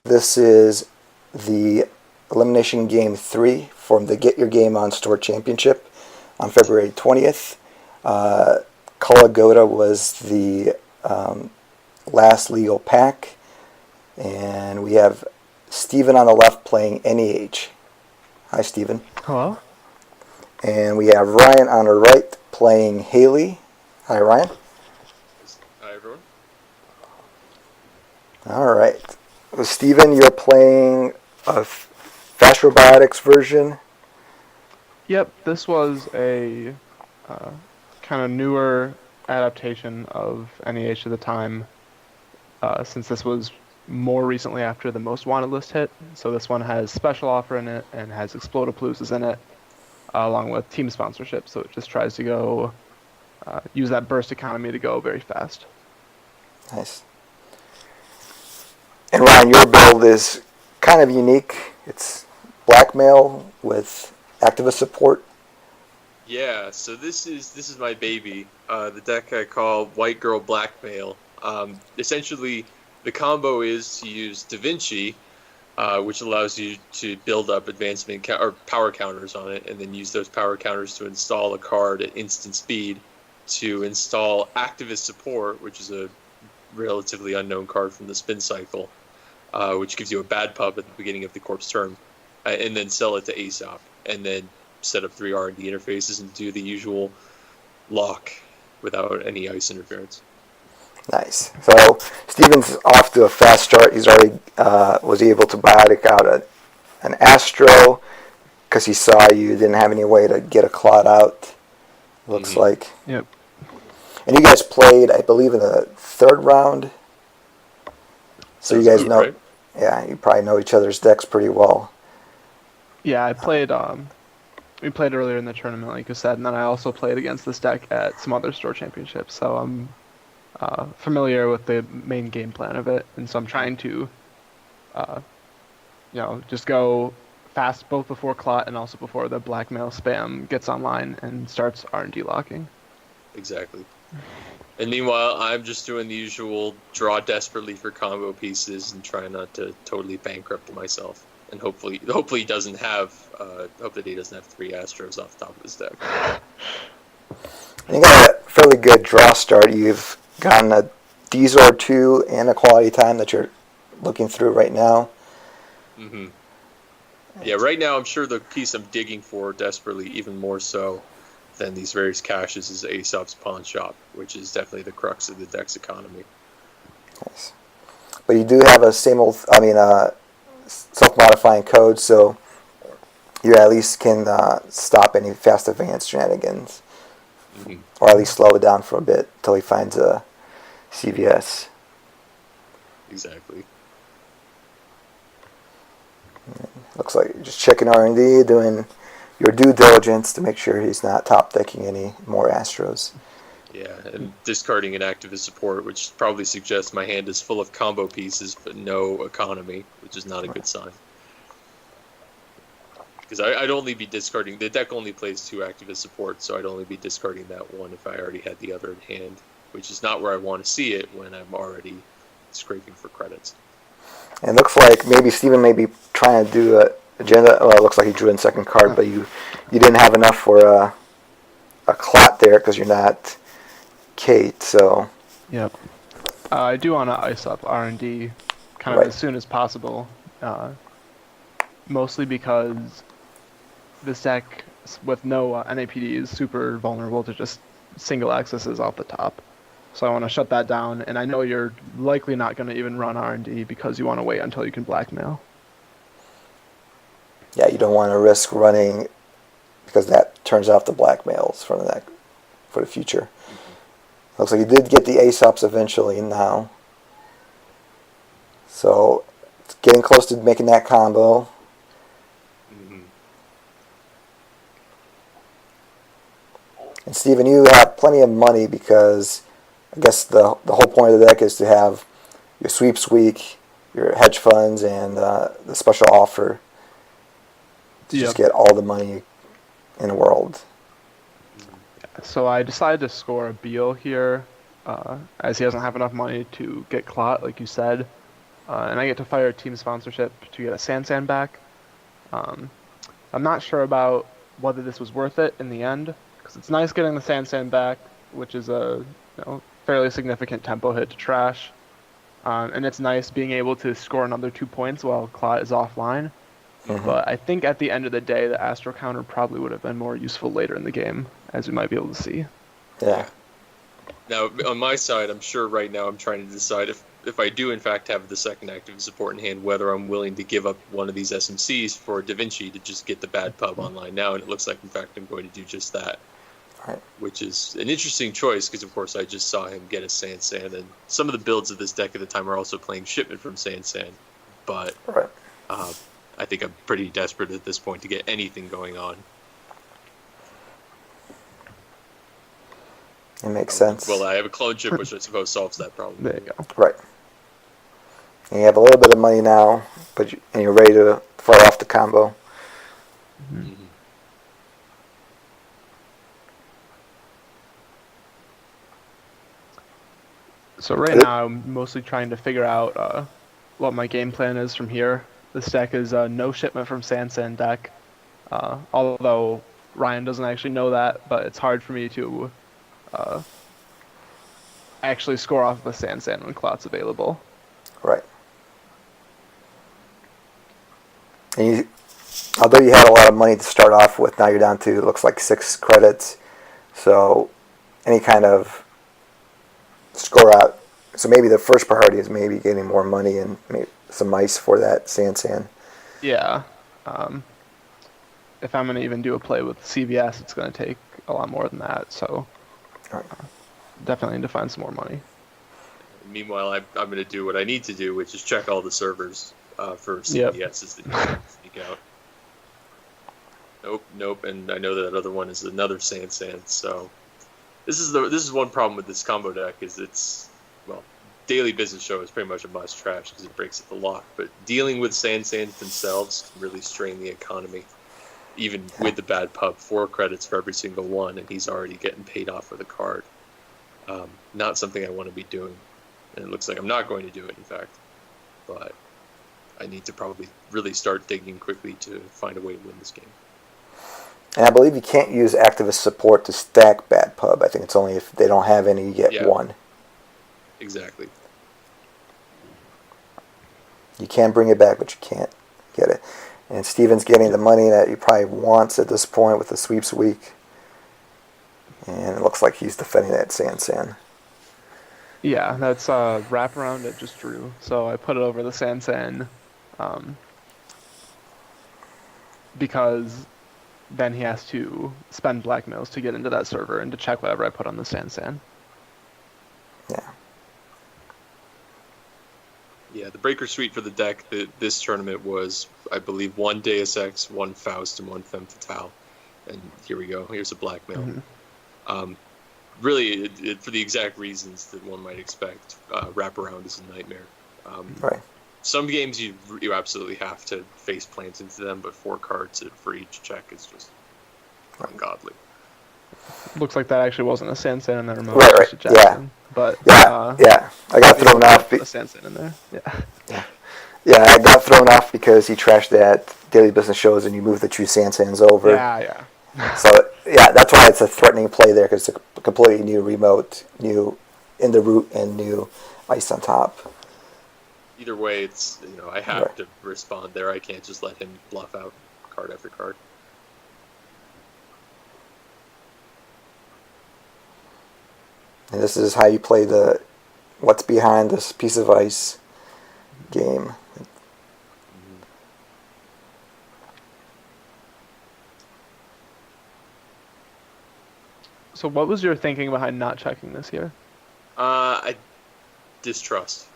This is the elimination game 3 from the Get Your Game On Store Championship on February 20th. Kala Ghoda was the last legal pack, and we have Steven on the left playing NEH. Hi, Steven. Hello. And we have Ryan on the right playing Hayley. Hi, Ryan. Hi, everyone. All right. Well, Steven, you're playing a Fast Robotics version. Yep, this was a kind of newer adaptation of NEH at the time, since this was more recently after the Most Wanted list hit. So this one has special offer in it and has Explodapaloozas in it, along with team sponsorship. So it just tries to go use that burst economy to go very fast. Nice. And Ryan, your build is kind of unique. It's blackmail with activist support. Yeah, so this is my baby. The deck I call White Girl Blackmail. Essentially, the combo is to use Da Vinci, which allows you to build up advancement or power counters on it, and then use those power counters to install a card at instant speed, to install activist support, which is a relatively unknown card from the spin cycle, which gives you a bad pub at the beginning of the corpse turn, and then sell it to ASOP, and then set up 3 R&D interfaces and do the usual lock without any ice interference. Nice. So Steven's off to a fast start. He's already was able to biotic out an Astro because he saw you didn't have any way to get a clot out. Looks like. Yep. And you guys played, I believe, in the 3rd round. So you guys know. Right? Yeah, you probably know each other's decks pretty well. Yeah, I played. We played earlier in the tournament, like you said, and then I also played against this deck at some other store championships. So I'm familiar with the main game plan of it, and so I'm trying to, just go fast both before clot and also before the blackmail spam gets online and starts R&D locking. Exactly. And meanwhile, I'm just doing the usual draw desperately for combo pieces and try not to totally bankrupt myself. And hopefully he doesn't have. Hope that he doesn't have 3 Astros off the top of his deck. You got a fairly good draw start. You've gotten a Dzor 2 and a quality time that you're looking through right now. Mm-hmm. Yeah, right now I'm sure the piece I'm digging for desperately, even more so than these various caches, is Aesop's Pawn Shop, which is definitely the crux of the deck's economy. Nice. But you do have a self-modifying code, so you at least can stop any fast advance shenanigans. Mm-hmm. Or at least slow it down for a bit until he finds a CVS. Exactly. Looks like you're just checking R&D, doing your due diligence to make sure he's not top decking any more Astros. Yeah, and discarding an activist support, which probably suggests my hand is full of combo pieces but no economy, which is not a good sign. Because I'd only be discarding, the deck only plays 2 activist supports, so I'd only be discarding that one if I already had the other in hand, which is not where I want to see it when I'm already scraping for credits. And it looks like maybe Steven may be trying to do an agenda. Well, it looks like he drew in 2nd card, but you didn't have enough for a clot there because you're not Kate, so. Yep. I do want to ice up R&D kind of as soon as possible, mostly because this deck with no NAPD is super vulnerable to just single accesses off the top. So I want to shut that down, and I know you're likely not going to even run R&D because you want to wait until you can blackmail. Yeah, you don't want to risk running because that turns off the blackmails from that for the future. Mm-hmm. Looks like you did get the ASOPs eventually now. So it's getting close to making that combo. Mm-hmm. And Steven, you have plenty of money because I guess the whole point of the deck is to have your sweeps week, your hedge funds, and the special offer to just get all the money in the world. So I decided to score a Beal here, as he doesn't have enough money to get clot, like you said. and I get to fire team sponsorship to get a Sansan back. I'm not sure about whether this was worth it in the end, because it's nice getting the Sansan back, which is a fairly significant tempo hit to trash. And it's nice being able to score another 2 points while Klot is offline. Mhm. But I think at the end of the day, the Astro counter probably would have been more useful later in the game, as we might be able to see. Yeah. Now, on my side, I'm sure right now I'm trying to decide if I do in fact have the second active support in hand, whether I'm willing to give up one of these SMCs for Da Vinci to just get the bad pub online now, and it looks like in fact I'm going to do just that. Right. Which is an interesting choice because, of course, I just saw him get a Sansan, and some of the builds of this deck at the time are also playing Shipment from Sansan, but Right. I think I'm pretty desperate at this point to get anything going on. It makes sense. Well, I have a clone chip, which I suppose solves that problem. There you go. Right. And you have a little bit of money now, and you're ready to fire off the combo. Mm-hmm. So right now, I'm mostly trying to figure out what my game plan is from here. This deck is no Shipment from Sansan deck, although Ryan doesn't actually know that, but it's hard for me to actually score off of a Sansan when Klot's available. Right. And although you had a lot of money to start off with, now you're down to, it looks like 6 credits. So any kind of score out. So maybe the first priority is maybe getting more money and maybe some ice for that Sansan. Yeah. If I'm going to even do a play with CVS, it's going to take a lot more than that. So definitely need to find some more money. Meanwhile, I'm going to do what I need to do, which is check all the servers for CVSs that you can sneak out. Nope, and I know that other one is another Sansan. So this is one problem with this combo deck is Daily Business Show is pretty much a must trash because it breaks up the lock. But dealing with Sansans themselves can really strain the economy. Even with the bad pub, 4 credits for every single one, and he's already getting paid off with a card. Not something I want to be doing. And it looks like I'm not going to do it, in fact. But I need to probably really start digging quickly to find a way to win this game. And I believe you can't use activist support to stack bad pub. I think it's only if they don't have any, you get 1. Exactly. You can bring it back, but you can't get it. And Steven's getting the money that he probably wants at this point with the sweeps week. And it looks like he's defending that Sansan. Yeah, that's wraparound it just drew. So I put it over the Sansan because then he has to spend blackmails to get into that server and to check whatever I put on the Sansan. Yeah. Yeah, the breaker suite for the deck this tournament was, I believe, 1 Deus Ex, 1 Faust, and 1 Femme Fatale. And here we go. Here's a blackmail. Mm-hmm. Really, for the exact reasons that one might expect, wraparound is a nightmare. Right. Some games you absolutely have to face plant into them, but 4 cards for each check is just ungodly. Looks like that actually wasn't a Sansan in there. Right. Yeah. But yeah. I got thrown off. A Sansan in there. Yeah, I got thrown off because he trashed that Daily Business Shows and you moved the 2 Sansans over. Yeah. So, yeah, that's why it's a threatening play there because it's a completely new remote, new in the root, and new ice on top. Either way, it's I have to respond there. I can't just let him bluff out card after card. And this is how you play the what's behind this piece of ice game. So what was your thinking behind not checking this here? I distrust.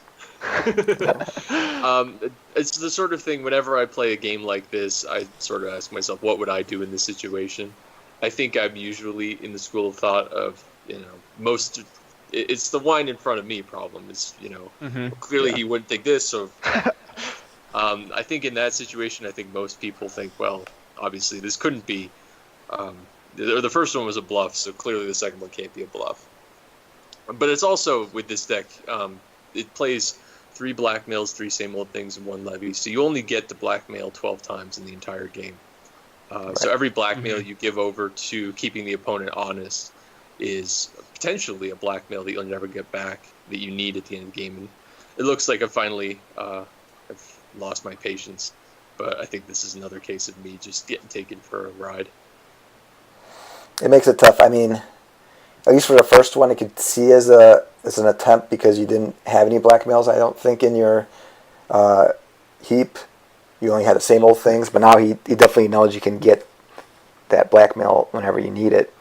It's the sort of thing, whenever I play a game like this, I sort of ask myself, what would I do in this situation? I think I'm usually in the school of thought of, it's the wine in front of me problem. It's, clearly he wouldn't think this, so I think in that situation, I think most people think, well, obviously this couldn't be, the first one was a bluff, so clearly the second one can't be a bluff. But it's also, with this deck, it plays 3 blackmails, 3 same old things, and 1 levy. So you only get to blackmail 12 times in the entire game. So every blackmail you give over to keeping the opponent honest is potentially a blackmail that you'll never get back, that you need at the end of the game. And it looks like I finally have lost my patience, but I think this is another case of me just getting taken for a ride. It makes it tough. I mean, at least for the first one, I could see as an attempt because you didn't have any blackmails. I don't think in your heap you only had the same old things, but now he definitely knows you can get that blackmail whenever you need it.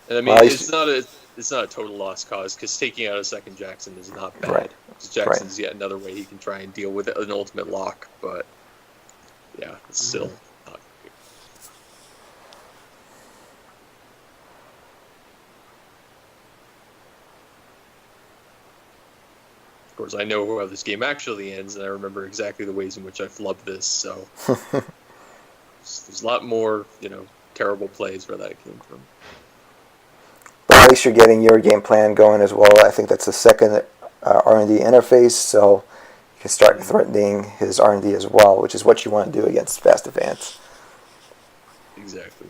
And I mean, it's not a total lost cause, because taking out a second Jackson is not bad. Right. Jackson's yet another way he can try and deal with an ultimate lock, but yeah, it's still not good. Of course, I know how this game actually ends, and I remember exactly the ways in which I flubbed this, so there's a lot more, terrible plays where that came from. But at least you're getting your game plan going as well. I think that's the second R&D interface, so you can start threatening his R&D as well, which is what you want to do against Fast Advance. Exactly.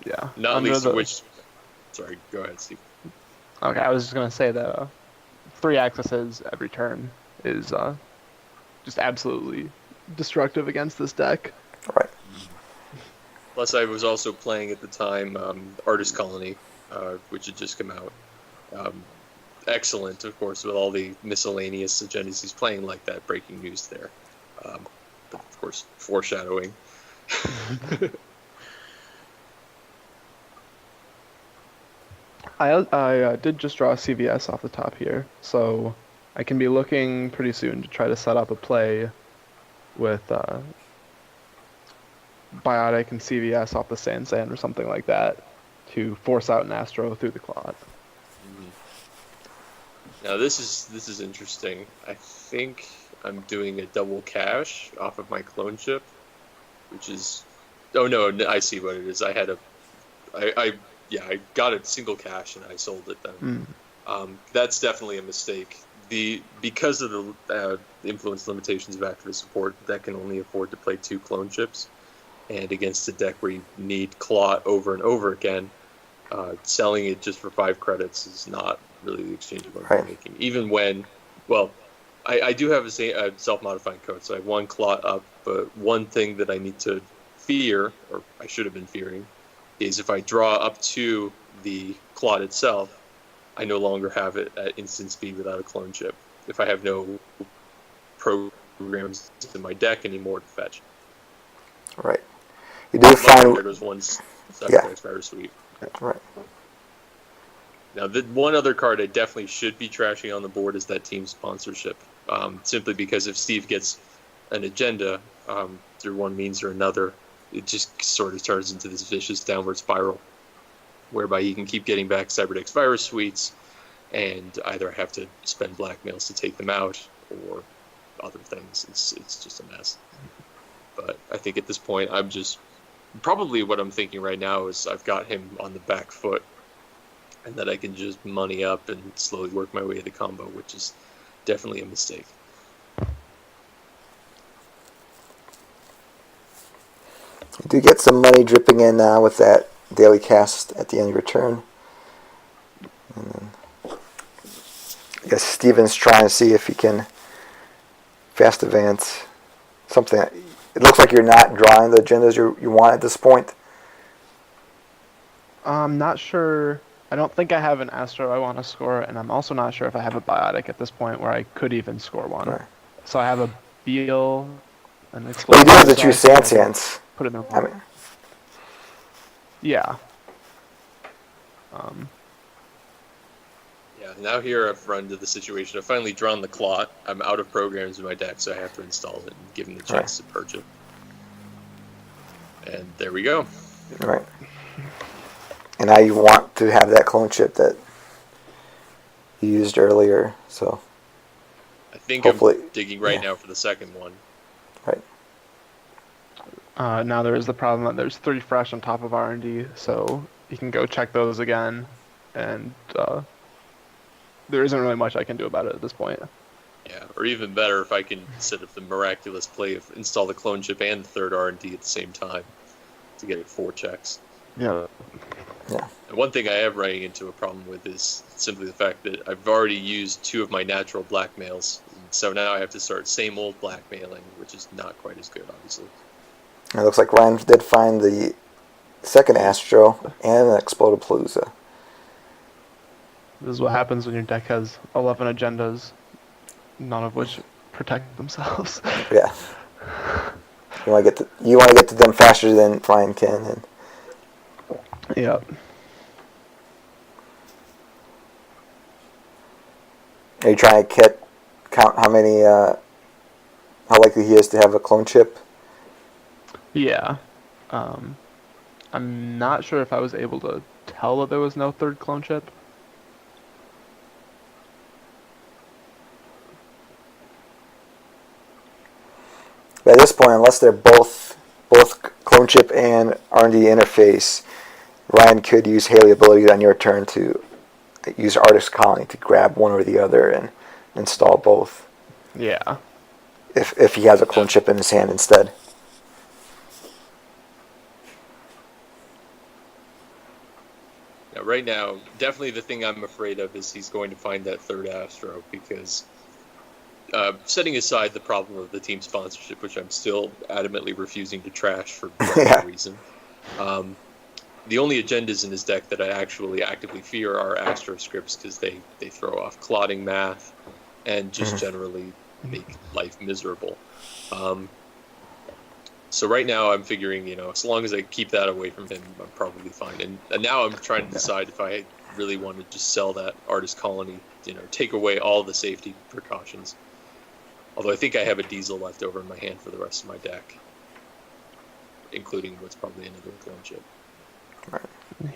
Yeah. Not least of which... Sorry, go ahead, Steve. Okay, I was just going to say that 3 accesses every turn is just absolutely destructive against this deck. Right. Plus, I was also playing at the time Artist Colony, which had just come out. Excellent, of course, with all the miscellaneous agendas he's playing like that. Breaking news there. But, of course, foreshadowing. I did just draw a CVS off the top here, so I can be looking pretty soon to try to set up a play with Biotic and CVS off the Sand or something like that to force out an Astro through the Clot. Now this is interesting. I think I'm doing a double cash off of my clone chip, which is... Oh no, I see what it is. I had I got a single cash and I sold it then. That's definitely a mistake. Because of the influence limitations of active support, that can only afford to play 2 clone chips, and against a deck where you need Clot over and over again, selling it just for 5 credits is not really the exchange I'm making. Even when, well, I do have a self-modifying code, so I have 1 Clot up, but one thing that I need to fear, or I should have been fearing, is if I draw up to the Clot itself, I no longer have it at instant speed without a clone chip. If I have no programs in my deck anymore to fetch. Right. You do find... There's one Cyberdex Suite. Right. Now, the one other card I definitely should be trashing on the board is that team sponsorship. Simply because if Steve gets an agenda through one means or another, it just sort of turns into this vicious downward spiral, whereby he can keep getting back Cyberdex Virus Suites, and either have to spend blackmails to take them out, or other things. It's just a mess. But I think at this point, I'm just... Probably what I'm thinking right now is I've got him on the back foot, and that I can just money up and slowly work my way to the combo, which is definitely a mistake. You do get some money dripping in now with that daily cast at the end of your turn. And then I guess Steven's trying to see if he can fast advance something. It looks like you're not drawing the agendas you want at this point. I'm not sure. I don't think I have an Astro I want to score, and I'm also not sure if I have a Biotic at this point where I could even score one. Right. So I have a Beal, an Explosive. Well, you do have the 2 Sands. Put it in the... I mean... Yeah. Yeah, now here I've run into the situation. I've finally drawn the Clot. I'm out of programs in my deck, so I have to install it and give him the chance to purge it. And there we go. Right. And now you want to have that clone chip that you used earlier, so... I think hopefully, I'm digging right now for the second one. Right. Now there is the problem that there's 3 fresh on top of R&D, so you can go check those again, and there isn't really much I can do about it at this point. Yeah, or even better if I can set up the miraculous play of install the clone chip and the third R&D at the same time to get 4 checks. Yeah. And one thing I am running into a problem with is simply the fact that I've already used 2 of my natural blackmails, so now I have to start same old blackmailing, which is not quite as good, obviously. It looks like Ryan did find the second Astro and an Explodapalooza. This is what happens when your deck has 11 agendas, none of which protect themselves. Yeah. You want to get to them faster than Ryan can. And Yep. are you trying to count how many, how likely he is to have a clone chip? Yeah. I'm not sure if I was able to tell that there was no third clone chip. But at this point, unless they're both clone chip and R&D interface, Ryan could use Hayley abilities on your turn to use Artist Colony to grab one or the other and install both. Yeah. If he has a clone chip in his hand instead. Now, right now, definitely the thing I'm afraid of is he's going to find that third Astro, because setting aside the problem of the team sponsorship, which I'm still adamantly refusing to trash for whatever reason, the only agendas in his deck that I actually actively fear are Astro scripts, because they throw off clotting math and just generally make life miserable. So right now I'm figuring, as long as I keep that away from him, I'm probably fine. And now I'm trying to decide if I really want to just sell that Artist Colony, take away all the safety precautions. Although I think I have a Diesel left over in my hand for the rest of my deck, including what's probably another clone chip.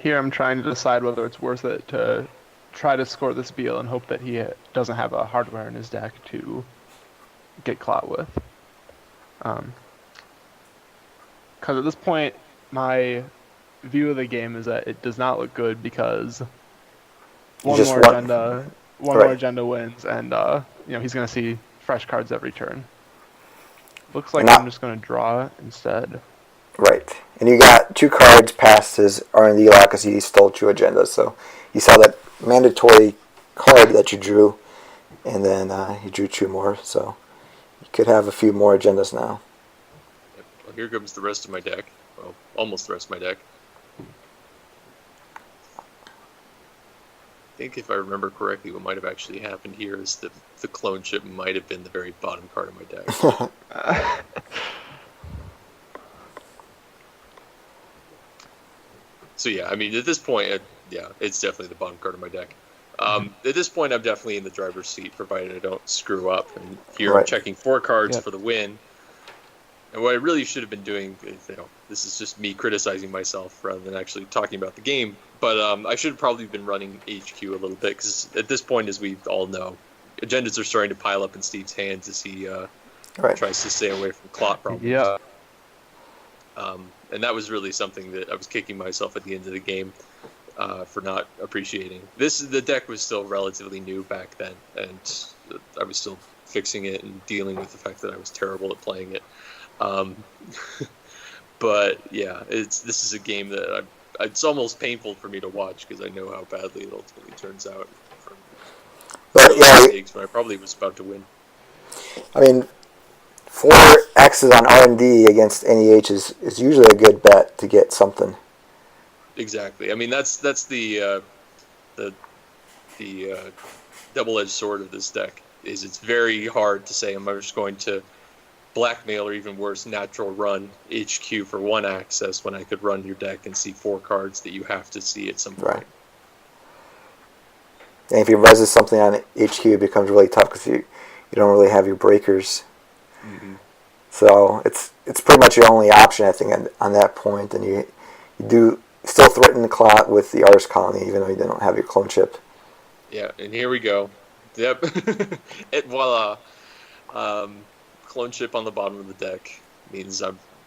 Here I'm trying to decide whether it's worth it to try to score this Beal and hope that he doesn't have a hardware in his deck to get clot with. Because at this point, my view of the game is that it does not look good, because one more agenda wins, and he's going to see fresh cards every turn. Looks like I'm just going to draw instead. Right. And you got 2 cards past his R&D lock because he stole 2 agendas. So you saw that mandatory card that you drew, and then he drew 2 more. So you could have a few more agendas now. Well, here comes the rest of my deck. Well, almost the rest of my deck. I think if I remember correctly, what might have actually happened here is that the clone chip might have been the very bottom card of my deck. So yeah, I mean, at this point, it's definitely the bottom card of my deck. At this point, I'm definitely in the driver's seat, provided I don't screw up. And here I'm checking 4 cards for the win. And what I really should have been doing, this is just me criticizing myself rather than actually talking about the game. But I should have probably been running HQ a little bit, because at this point, as we all know, agendas are starting to pile up in Steve's hands as he tries to stay away from clot problems. Yeah. And that was really something that I was kicking myself at the end of the game for not appreciating. The deck was still relatively new back then, and I was still fixing it and dealing with the fact that I was terrible at playing it. But yeah, this is a game that it's almost painful for me to watch, because I know how badly it ultimately turns out from mistakes when I probably was about to win. I mean, 4 X's on R&D against NEH is usually a good bet to get something. Exactly. I mean, that's the double-edged sword of this deck. Is it's very hard to say I'm just going to blackmail, or even worse, natural run HQ for 1 access when I could run your deck and see 4 cards that you have to see at some point. Right. And if he reses something on HQ, it becomes really tough, because you don't really have your breakers. Mm-hmm. So it's pretty much your only option, I think, on that point. And you do still threaten the clot with the Artist Colony, even though you don't have your clone chip. Yeah, and here we go. Yep. Voila. Clone chip on the bottom of the deck means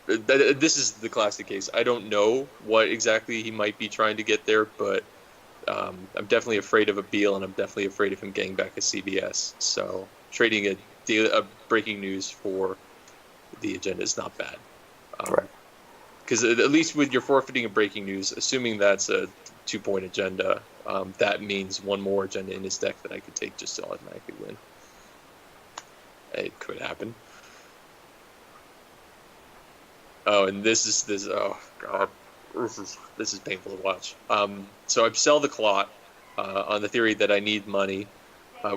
this is the classic case. I don't know what exactly he might be trying to get there, but I'm definitely afraid of a Beal, and I'm definitely afraid of him getting back a CBS. So trading a breaking news for the agenda is not bad. Right. Because at least with your forfeiting a breaking news, assuming that's a 2-point agenda, that means one more agenda in his deck that I could take just to automatically win. It could happen. Oh, and this is oh god, this is painful to watch. So I sell the clot on the theory that I need money,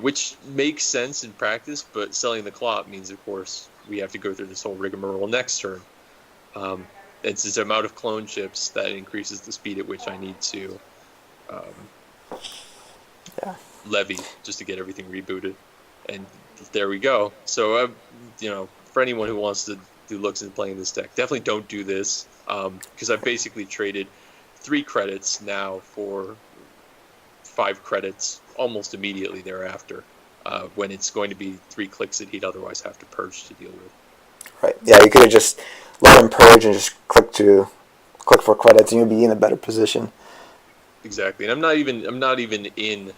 which makes sense in practice, but selling the clot means, of course, we have to go through this whole rigmarole next turn. It's this amount of clone chips that increases the speed at which I need to levy just to get everything rebooted. And there we go. So, for anyone who wants to do looks into playing this deck, definitely don't do this, because I've basically traded 3 credits now for 5 credits almost immediately thereafter, when it's going to be 3 clicks that he'd otherwise have to purge to deal with. Right. Yeah, you could have just let him purge and just click for credits, and you'd be in a better position. Exactly, and I'm not even in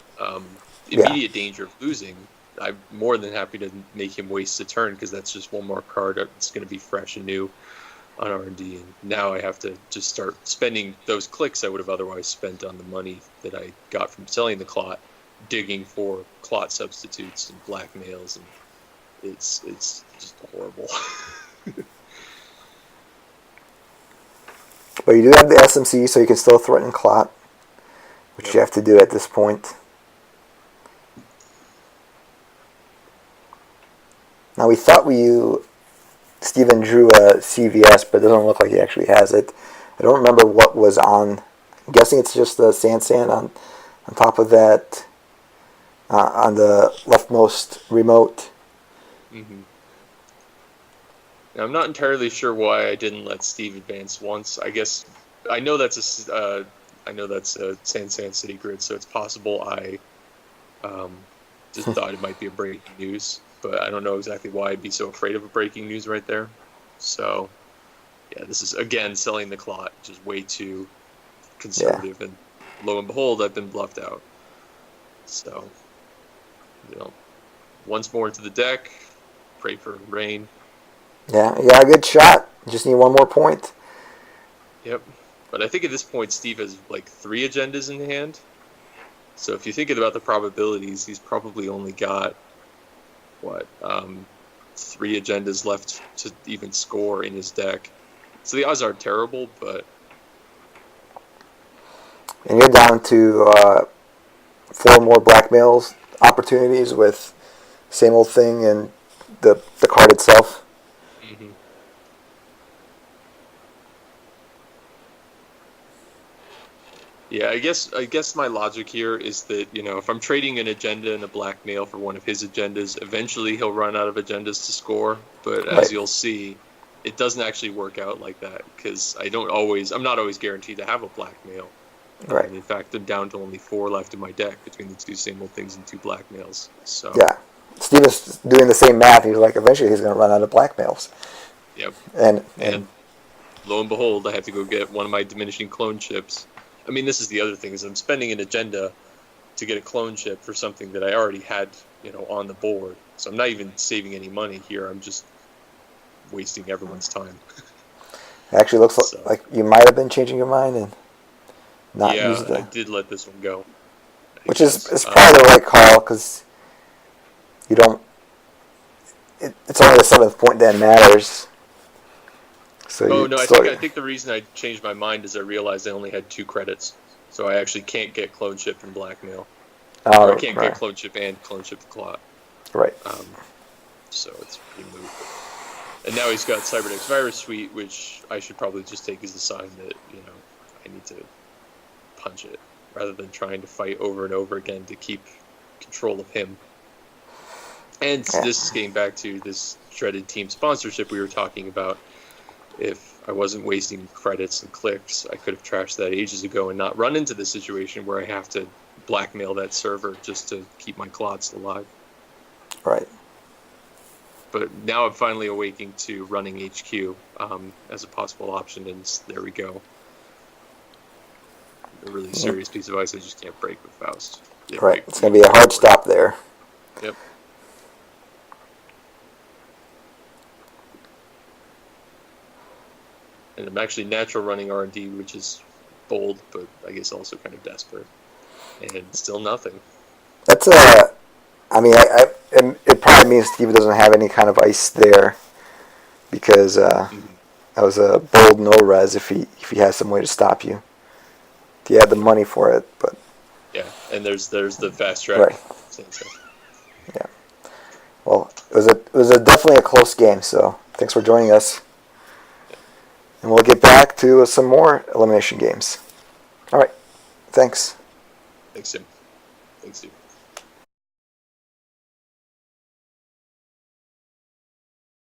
immediate danger of losing. I'm more than happy to make him waste a turn, because that's just one more card that's going to be fresh and new on R&D. And now I have to just start spending those clicks I would have otherwise spent on the money that I got from selling the clot, digging for clot substitutes and blackmails, and it's just horrible. But you do have the SMC, so you can still threaten clot, which you have to do at this point. Now, we thought Steven drew a CVS, but it doesn't look like he actually has it. I don't remember what was on. I'm guessing it's just the sand on top of that, on the leftmost remote. Mm-hmm. Now, I'm not entirely sure why I didn't let Steve advance once. I guess I know that's a Sand City grid, so it's possible I just thought it might be a breaking news, but I don't know exactly why I'd be so afraid of a breaking news right there. So, yeah, this is, again, selling the clot, which is way too conservative, and lo and behold, I've been bluffed out. So, once more into the deck, pray for rain. Yeah, you got a good shot. You just need one more point. Yep. But I think at this point, Steve has like 3 agendas in hand. So if you think about the probabilities, he's probably only got, 3 agendas left to even score in his deck. So the odds aren't terrible, but... And you're down to 4 more blackmails opportunities with same old thing and the card itself. Mm-hmm. Yeah, I guess my logic here is that, if I'm trading an agenda and a blackmail for one of his agendas, eventually he'll run out of agendas to score. But as you'll see, it doesn't actually work out like that, because I'm not always guaranteed to have a blackmail. Right. In fact, I'm down to only 4 left in my deck between the 2 same old things and 2 blackmails. So yeah, Steve is doing the same math. He's like, eventually he's going to run out of blackmails. Yep. And lo and behold, I have to go get one of my diminishing clone chips. I mean, this is the other thing, is I'm spending an agenda to get a clone chip for something that I already had, on the board. So I'm not even saving any money here. I'm just wasting everyone's time. It actually looks like you might have been changing your mind and not use I did let this one go. Which is probably the right call, because you don't... It's only the 7th point that matters. So I think the reason I changed my mind is I realized I only had 2 credits, so I actually can't get clone chip and blackmail. Or I can't get clone chip and clone chip the clot. Right. So it's pretty moot. And now he's got Cyberdex Virus Suite, which I should probably just take as a sign that I need to punch it, rather than trying to fight over and over again to keep control of him. And this is getting back to this dreaded team sponsorship we were talking about. If I wasn't wasting credits and clicks, I could have trashed that ages ago and not run into the situation where I have to blackmail that server just to keep my clots alive. Right. But now I'm finally awaking to running HQ as a possible option, and there we go. a really serious piece of ice I just can't break with Faust. Yeah, Right. break It's going to be a hard stop there. Yep. And I'm actually natural running R&D, which is bold, but I guess also kind of desperate. And still nothing. That's I mean, it probably means Steve doesn't have any kind of ice there because that was a bold no res if he has some way to stop you. If you had the money for it, but yeah, and there's the fast track. Right. Yeah. Well, it was definitely a close game. So thanks for joining us, and we'll get back to some more elimination games. All right. Thanks. Thanks, Tim. Thanks, Steve.